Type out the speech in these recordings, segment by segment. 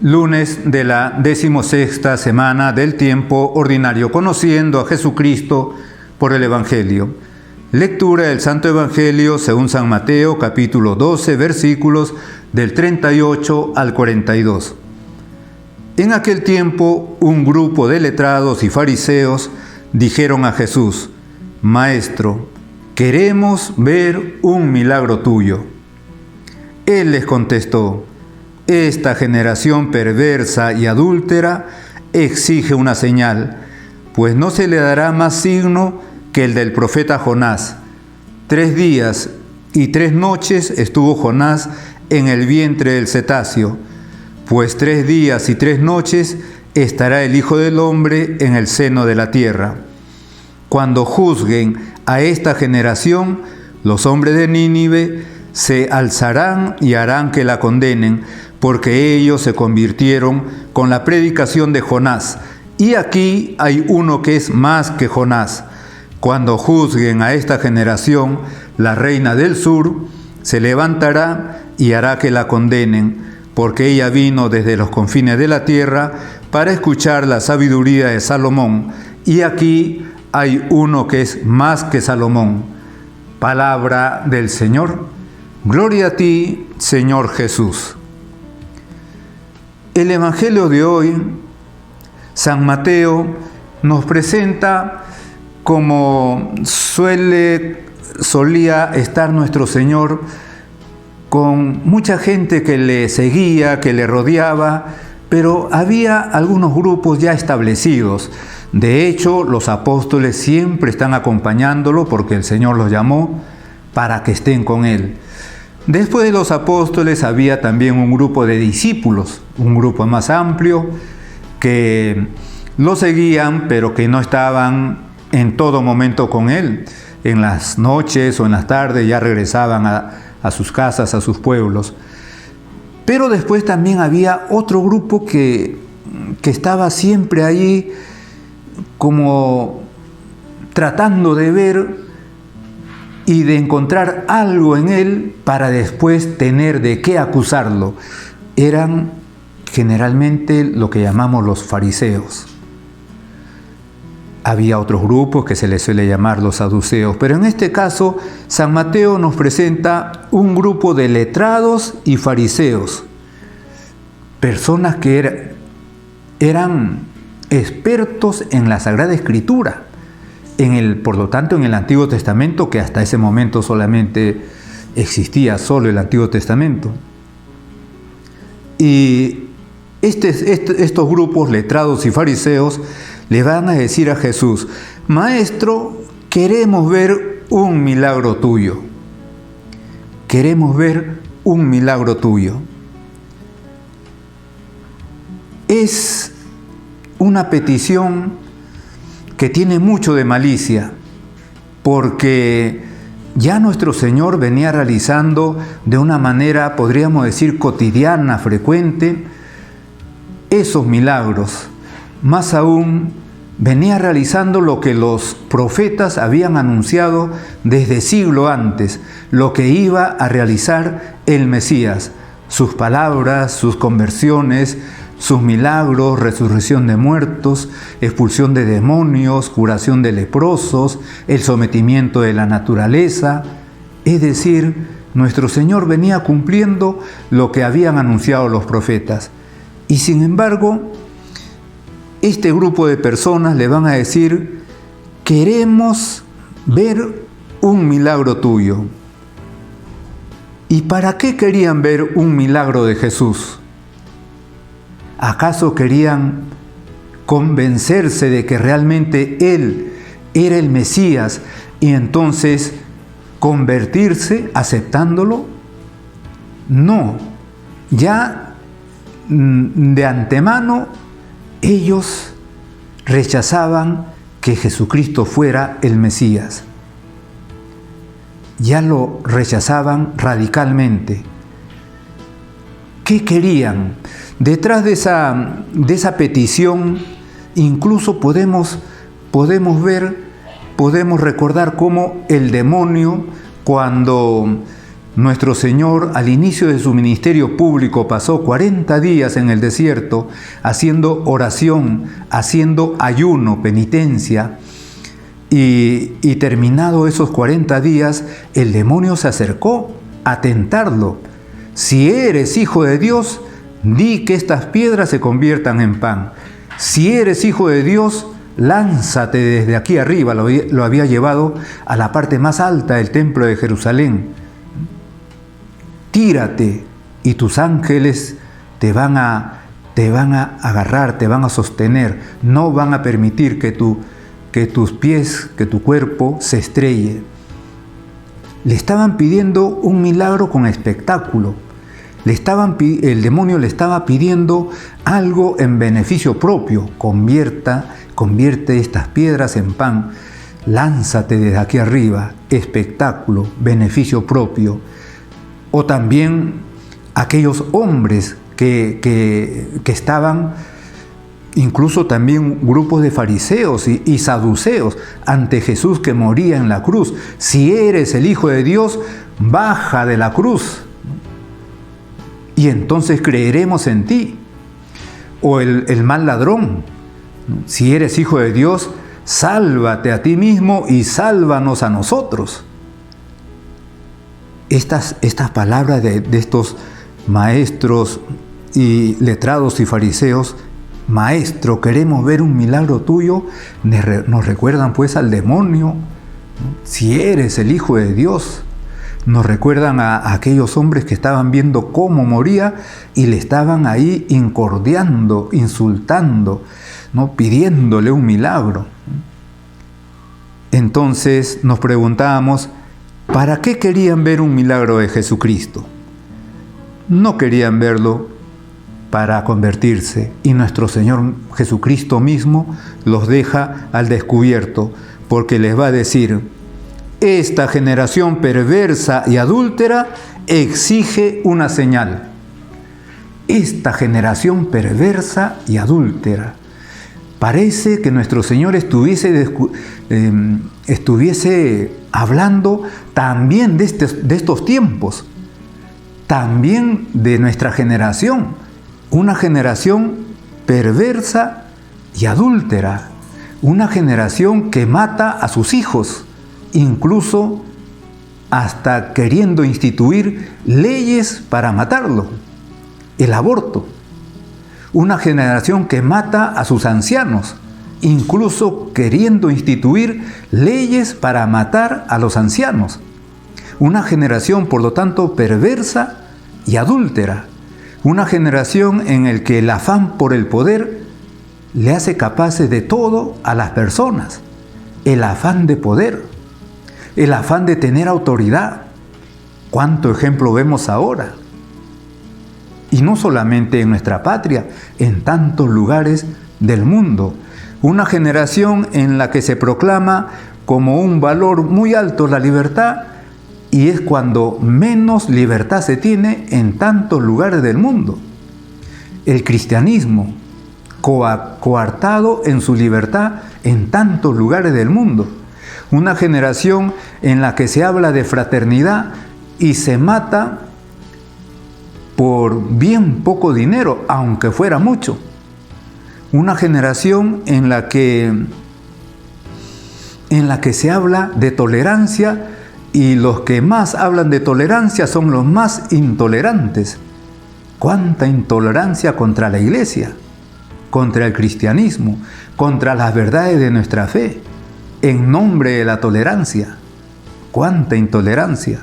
Lunes de la 16ª semana del tiempo ordinario, conociendo a Jesucristo por el Evangelio. Lectura del Santo Evangelio según San Mateo, capítulo 12, versículos del 38 al 42. En aquel tiempo, un grupo de letrados y fariseos dijeron a Jesús: Maestro, queremos ver un milagro tuyo. Él les contestó: Esta generación perversa y adúltera exige una señal, pues no se le dará más signo que el del profeta Jonás. 3 días y 3 noches estuvo Jonás en el vientre del cetáceo, pues 3 días y 3 noches estará el Hijo del Hombre en el seno de la tierra. Cuando juzguen a esta generación, los hombres de Nínive se alzarán y harán que la condenen, porque ellos se convirtieron con la predicación de Jonás. Y aquí hay uno que es más que Jonás. Cuando juzguen a esta generación, la reina del sur se levantará y hará que la condenen, porque ella vino desde los confines de la tierra para escuchar la sabiduría de Salomón. Y aquí hay uno que es más que Salomón. Palabra del Señor. Gloria a ti, Señor Jesús. El Evangelio de hoy, San Mateo, nos presenta como solía estar nuestro Señor, con mucha gente que le seguía, que le rodeaba, pero había algunos grupos ya establecidos. De hecho, los apóstoles siempre están acompañándolo porque el Señor los llamó para que estén con Él. Después de los apóstoles había también un grupo de discípulos, un grupo más amplio, que lo seguían, pero que no estaban en todo momento con Él. En las noches o en las tardes ya regresaban a sus casas, a sus pueblos. Pero después también había otro grupo que estaba siempre allí, como tratando de ver y de encontrar algo en Él para después tener de qué acusarlo. Eran generalmente lo que llamamos los fariseos. Había otros grupos que se les suele llamar los saduceos, pero en este caso San Mateo nos presenta un grupo de letrados y fariseos, personas que eran expertos en la Sagrada Escritura, por lo tanto en el Antiguo Testamento, que hasta ese momento solamente existía solo el Antiguo Testamento. Y estos grupos, letrados y fariseos, le van a decir a Jesús: Maestro, queremos ver un milagro tuyo. Queremos ver un milagro tuyo. Es una petición que tiene mucho de malicia, porque ya nuestro Señor venía realizando de una manera, podríamos decir, cotidiana, frecuente, esos milagros. Más aún, venía realizando lo que los profetas habían anunciado desde siglo antes, lo que iba a realizar el Mesías, sus palabras, sus conversiones, sus milagros, resurrección de muertos, expulsión de demonios, curación de leprosos, el sometimiento de la naturaleza. Es decir, nuestro Señor venía cumpliendo lo que habían anunciado los profetas. Y sin embargo, este grupo de personas le van a decir: queremos ver un milagro tuyo. ¿Y para qué querían ver un milagro de Jesús? ¿Acaso querían convencerse de que realmente Él era el Mesías y entonces convertirse aceptándolo? No, ya de antemano ellos rechazaban que Jesucristo fuera el Mesías. Ya lo rechazaban radicalmente. ¿Qué querían? Detrás de esa petición, incluso podemos recordar cómo el demonio, cuando Nuestro Señor, al inicio de su ministerio público, pasó 40 días en el desierto haciendo oración, haciendo ayuno, penitencia. Y terminado esos 40 días, el demonio se acercó a tentarlo. Si eres hijo de Dios, di que estas piedras se conviertan en pan. Si eres hijo de Dios, lánzate desde aquí arriba. Lo había llevado a la parte más alta del templo de Jerusalén. Tírate y tus ángeles te van a agarrar, te van a sostener. No van a permitir que tus pies, que tu cuerpo se estrelle. Le estaban pidiendo un milagro con espectáculo. El demonio le estaba pidiendo algo en beneficio propio. Convierte estas piedras en pan. Lánzate desde aquí arriba. Espectáculo, beneficio propio. O también aquellos hombres que estaban, incluso también grupos de fariseos y saduceos ante Jesús que moría en la cruz. Si eres el Hijo de Dios, baja de la cruz y entonces creeremos en ti. O el mal ladrón, si eres Hijo de Dios, sálvate a ti mismo y sálvanos a nosotros. Estas palabras de estos maestros y letrados y fariseos, Maestro, queremos ver un milagro tuyo, nos recuerdan pues al demonio. Si eres el Hijo de Dios, nos recuerdan a aquellos hombres que estaban viendo cómo moría y le estaban ahí incordiando, insultando, ¿no? Pidiéndole un milagro. Entonces nos preguntábamos, ¿para qué querían ver un milagro de Jesucristo? No querían verlo para convertirse, y nuestro Señor Jesucristo mismo los deja al descubierto, porque les va a decir: esta generación perversa y adúltera exige una señal. Esta generación perversa y adúltera. Parece que nuestro Señor estuviese hablando también de estos tiempos, también de nuestra generación. Una generación perversa y adúltera, una generación que mata a sus hijos, incluso hasta queriendo instituir leyes para matarlo, el aborto. Una generación que mata a sus ancianos, incluso queriendo instituir leyes para matar a los ancianos. Una generación, por lo tanto, perversa y adúltera. Una generación en la que el afán por el poder le hace capaces de todo a las personas. El afán de poder, el afán de tener autoridad. ¿Cuánto ejemplo vemos ahora? Y no solamente en nuestra patria, en tantos lugares del mundo. Una generación en la que se proclama como un valor muy alto la libertad, y es cuando menos libertad se tiene en tantos lugares del mundo. El cristianismo, coartado en su libertad en tantos lugares del mundo. Una generación en la que se habla de fraternidad y se mata por bien poco dinero, aunque fuera mucho. Una generación en la que se habla de tolerancia, y los que más hablan de tolerancia son los más intolerantes. ¡Cuánta intolerancia contra la Iglesia, contra el cristianismo, contra las verdades de nuestra fe, en nombre de la tolerancia! ¡Cuánta intolerancia!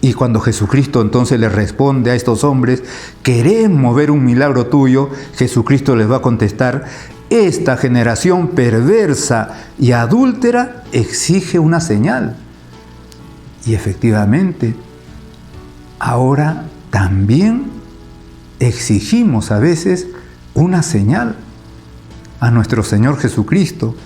Y cuando Jesucristo entonces les responde a estos hombres: queremos ver un milagro tuyo, Jesucristo les va a contestar: esta generación perversa y adúltera exige una señal. Y efectivamente, ahora también exigimos a veces una señal a nuestro Señor Jesucristo.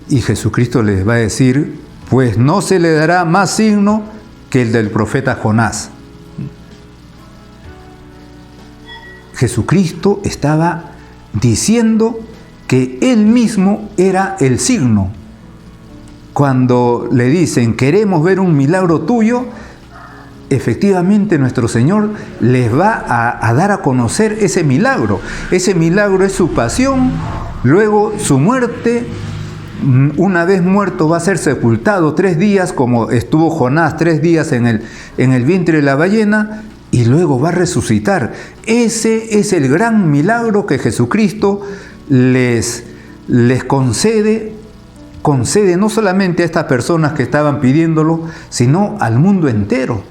Y Jesucristo les va a decir: pues no se le dará más signo que el del profeta Jonás. Jesucristo estaba diciendo que Él mismo era el signo. Cuando le dicen: queremos ver un milagro tuyo, efectivamente nuestro Señor les va a dar a conocer ese milagro. Ese milagro es su pasión, luego su muerte. Una vez muerto va a ser sepultado 3 días, como estuvo Jonás 3 días en el vientre de la ballena, y luego va a resucitar. Ese es el gran milagro que Jesucristo les concede no solamente a estas personas que estaban pidiéndolo, sino al mundo entero.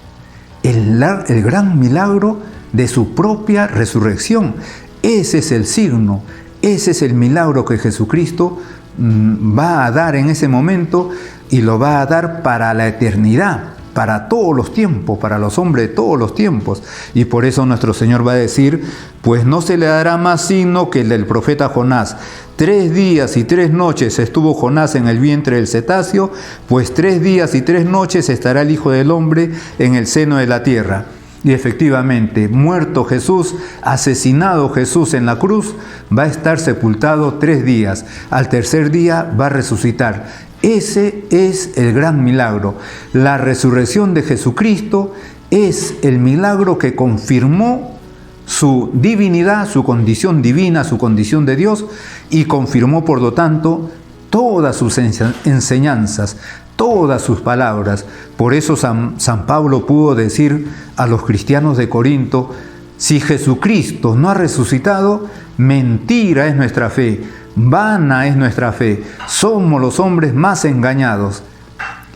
El gran milagro de su propia resurrección. Ese es el signo, ese es el milagro que Jesucristo va a dar en ese momento, y lo va a dar para la eternidad, para todos los tiempos, para los hombres de todos los tiempos. Y por eso nuestro Señor va a decir: pues no se le dará más signo que el del profeta Jonás. 3 días y 3 noches estuvo Jonás en el vientre del cetáceo, pues 3 días y 3 noches estará el Hijo del Hombre en el seno de la tierra. Y efectivamente, muerto Jesús, asesinado Jesús en la cruz, va a estar sepultado 3 días. Al tercer día va a resucitar. Ese es el gran milagro. La resurrección de Jesucristo es el milagro que confirmó su divinidad, su condición divina, su condición de Dios, y confirmó por lo tanto todas sus enseñanzas, todas sus palabras. Por eso San Pablo pudo decir a los cristianos de Corinto: si Jesucristo no ha resucitado, mentira es nuestra fe, vana es nuestra fe, somos los hombres más engañados.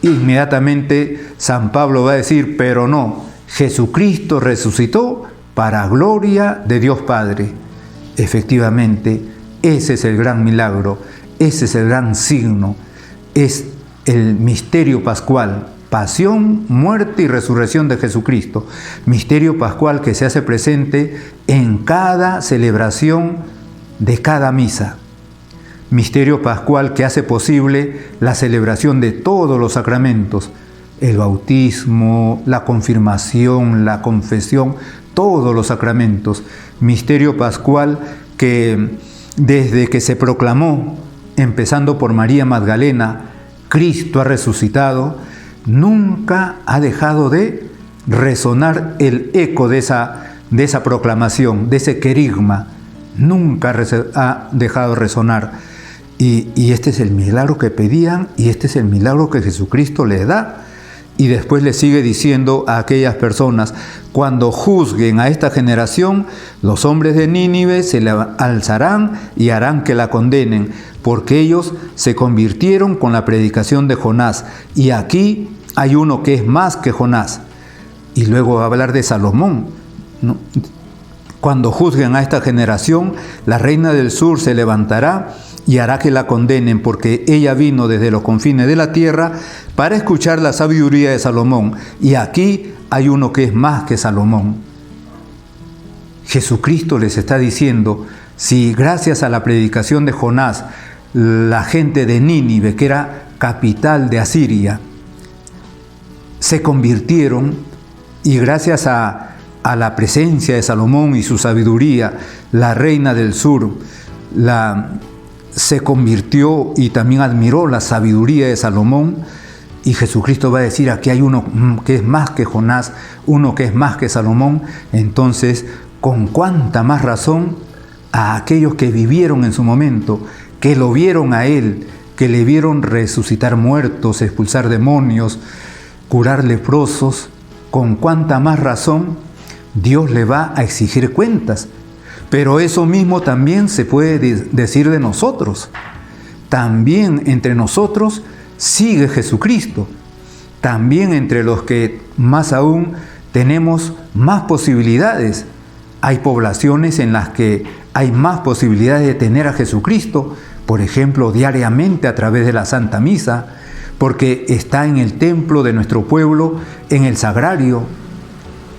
Inmediatamente San Pablo va a decir: pero no, Jesucristo resucitó para gloria de Dios Padre. Efectivamente, ese es el gran milagro, ese es el gran signo, es el misterio pascual, pasión, muerte y resurrección de Jesucristo. Misterio pascual que se hace presente en cada celebración de cada misa. Misterio pascual que hace posible la celebración de todos los sacramentos: el bautismo, la confirmación, la confesión, todos los sacramentos. Misterio pascual que desde que se proclamó, empezando por María Magdalena, Cristo ha resucitado, nunca ha dejado de resonar el eco de esa proclamación, de ese querigma. Nunca ha dejado resonar. Y este es el milagro que pedían, y este es el milagro que Jesucristo les da. Y después le sigue diciendo a aquellas personas: cuando juzguen a esta generación, los hombres de Nínive se le alzarán y harán que la condenen, porque ellos se convirtieron con la predicación de Jonás, y aquí hay uno que es más que Jonás. Y luego va a hablar de Salomón, ¿no? Cuando juzguen a esta generación, la reina del sur se levantará y hará que la condenen, porque ella vino desde los confines de la tierra para escuchar la sabiduría de Salomón, y aquí hay uno que es más que Salomón. Jesucristo les está diciendo: si gracias a la predicación de Jonás, la gente de Nínive, que era capital de Asiria, se convirtieron, y gracias a la presencia de Salomón y su sabiduría, la reina del sur se convirtió y también admiró la sabiduría de Salomón. Y Jesucristo va a decir: aquí hay uno que es más que Jonás, uno que es más que Salomón. Entonces, con cuánta más razón a aquellos que vivieron en su momento, que lo vieron a Él, que le vieron resucitar muertos, expulsar demonios, curar leprosos, con cuánta más razón Dios le va a exigir cuentas. Pero eso mismo también se puede decir de nosotros. También entre nosotros sigue Jesucristo. También entre los que más aún tenemos más posibilidades. Hay poblaciones en las que hay más posibilidades de tener a Jesucristo, por ejemplo, diariamente a través de la Santa Misa, porque está en el templo de nuestro pueblo, en el sagrario.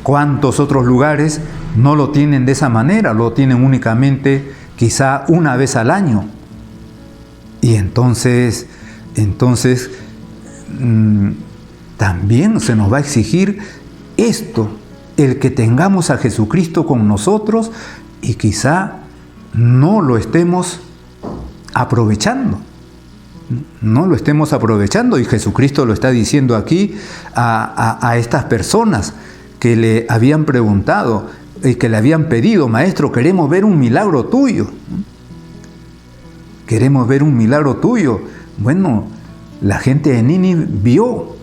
¿Cuántos otros lugares no lo tienen de esa manera? Lo tienen únicamente quizá una vez al año. Y entonces también se nos va a exigir esto, el que tengamos a Jesucristo con nosotros y quizá no lo estemos aprovechando. No lo estemos aprovechando, y Jesucristo lo está diciendo aquí a estas personas. que le habían preguntado y que le habían pedido: Maestro, queremos ver un milagro tuyo. Queremos ver un milagro tuyo. Bueno, la gente de Nínive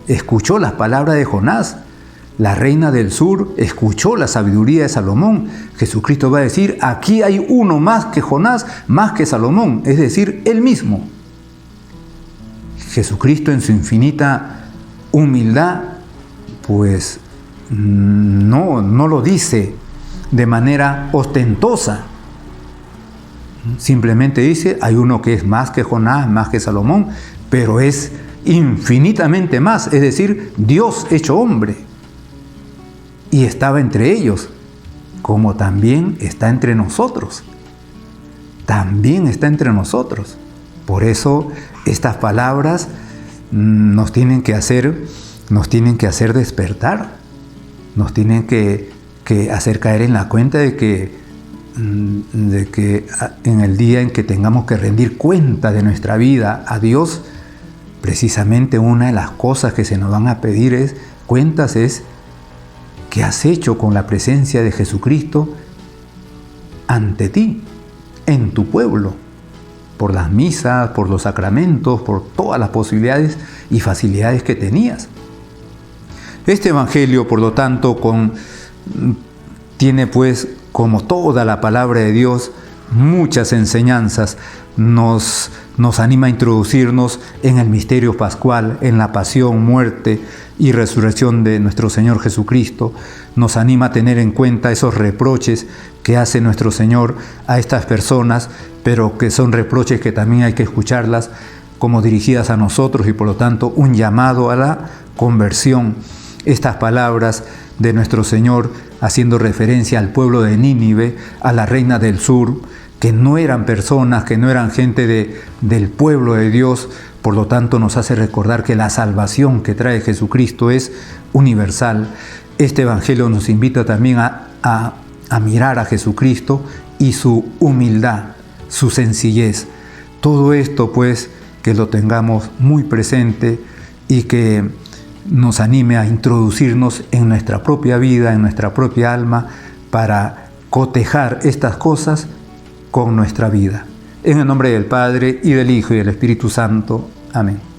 escuchó las palabras de Jonás. La reina del sur escuchó la sabiduría de Salomón. Jesucristo va a decir: aquí hay uno más que Jonás, más que Salomón, es decir, él mismo. Jesucristo, en su infinita humildad, pues no lo dice de manera ostentosa. Simplemente dice: hay uno que es más que Jonás, más que Salomón, pero es infinitamente más, es decir, Dios hecho hombre. Y estaba entre ellos, como también está entre nosotros. También está entre nosotros. Por eso estas palabras nos tienen que hacer despertar, nos tienen que hacer caer en la cuenta de que en el día en que tengamos que rendir cuenta de nuestra vida a Dios, precisamente una de las cosas que se nos van a pedir es ¿qué has hecho con la presencia de Jesucristo ante ti, en tu pueblo? Por las misas, por los sacramentos, por todas las posibilidades y facilidades que tenías. Este Evangelio, por lo tanto, tiene pues, como toda la palabra de Dios, muchas enseñanzas. Nos anima a introducirnos en el misterio pascual, en la pasión, muerte y resurrección de nuestro Señor Jesucristo. Nos anima a tener en cuenta esos reproches que hace nuestro Señor a estas personas, pero que son reproches que también hay que escucharlas como dirigidas a nosotros y por lo tanto un llamado a la conversión. Estas palabras de nuestro Señor haciendo referencia al pueblo de Nínive, a la reina del sur, que no eran personas, que no eran gente del pueblo de Dios, por lo tanto nos hace recordar que la salvación que trae Jesucristo es universal. Este Evangelio nos invita también a mirar a Jesucristo y su humildad, su sencillez. Todo esto pues que lo tengamos muy presente y que nos anime a introducirnos en nuestra propia vida, en nuestra propia alma, para cotejar estas cosas con nuestra vida. En el nombre del Padre, y del Hijo, y del Espíritu Santo. Amén.